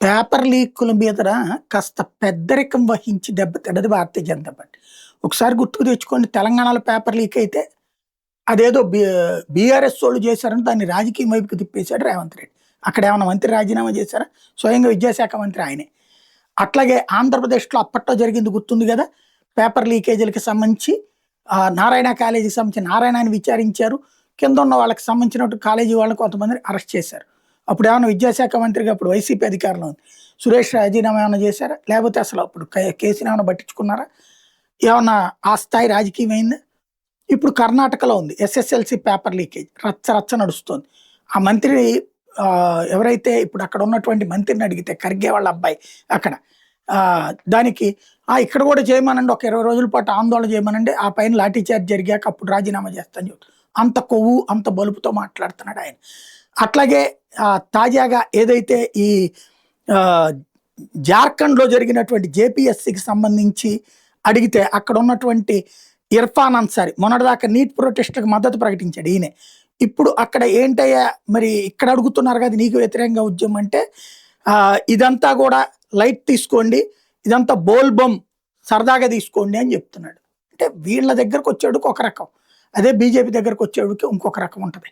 Paper లీకుల మీదన కాస్త పెద్దరికం వహించి దెబ్బతిన్నది భారతీయ జనతా పార్టీ. ఒకసారి గుర్తుకు తెచ్చుకోండి, తెలంగాణలో పేపర్ లీక్ అయితే అదేదో బీఆర్ఎస్ వోళ్ళు చేశారని దాన్ని రాజకీయం వైపుకి తిప్పేశాడు రేవంత్ రెడ్డి. అక్కడ ఏమన్నా మంత్రి రాజీనామా చేశారా? స్వయంగా విద్యాశాఖ మంత్రి ఆయనే. అట్లాగే ఆంధ్రప్రదేశ్‌లో అప్పట్లో జరిగింది గుర్తుంది గదా! పేపర్ లీకేజీలకి సంబంధించి నారాయణ కాలేజీకి సంబంధించి నారాయణని విచారించారు. కిందున్న వాళ్ళకి సంబంధించినట్టు కాలేజీ వాళ్ళని కొంతమందిని అరెస్ట్ చేశారు. అప్పుడేమన్నా విద్యాశాఖ మంత్రిగా అప్పుడు వైసీపీ అధికారంలో ఉంది. సురేష్ రాజీనామా ఏమన్నా చేశారా? లేకపోతే అసలు అప్పుడు కేసుని ఏమన్నా పట్టించుకున్నారా? ఏమన్నా ఆ స్థాయి రాజకీయం అయిందా? ఇప్పుడు కర్ణాటకలో ఉంది ఎస్ఎస్ఎల్సీ పేపర్ లీకేజ్ రచ్చ రచ్చ నడుస్తోంది. ఆ మంత్రి ఎవరైతే ఇప్పుడు అక్కడ ఉన్నటువంటి మంత్రిని అడిగితే ఖర్గే వాళ్ళ అబ్బాయి అక్కడ దానికి ఇక్కడ కూడా చేయమనండి, ఒక 20 రోజుల పాటు ఆందోళన చేయమనండి, ఆ పైన లాఠీ చార్జ్ జరిగాక అప్పుడు రాజీనామా చేస్తాను చెప్తాను. అంత కొవ్వు అంత బలుపుతో మాట్లాడుతున్నాడు ఆయన. అట్లాగే తాజాగా ఏదైతే ఈ జార్ఖండ్లో జరిగినటువంటి జేపీఎస్సికి సంబంధించి అడిగితే అక్కడ ఉన్నటువంటి ఇర్ఫాన్ అన్సారీ మొన్నటిదాకా నీట్ ప్రొటెస్ట్కి మద్దతు ప్రకటించాడు ఈయనే. ఇప్పుడు అక్కడ ఏంటయ్యా మరి ఇక్కడ అడుగుతున్నారు కదా నీకు వ్యతిరేకంగా ఉద్యమం అంటే, ఇదంతా కూడా లైట్ తీసుకోండి, ఇదంతా బోల్బమ్ సరదాగా తీసుకోండి అని చెప్తున్నాడు. అంటే వీళ్ళ దగ్గరకు వచ్చేవాడికి ఒక రకం, అదే బీజేపీ దగ్గరకు వచ్చేవాడికి ఇంకొక రకం ఉంటుంది.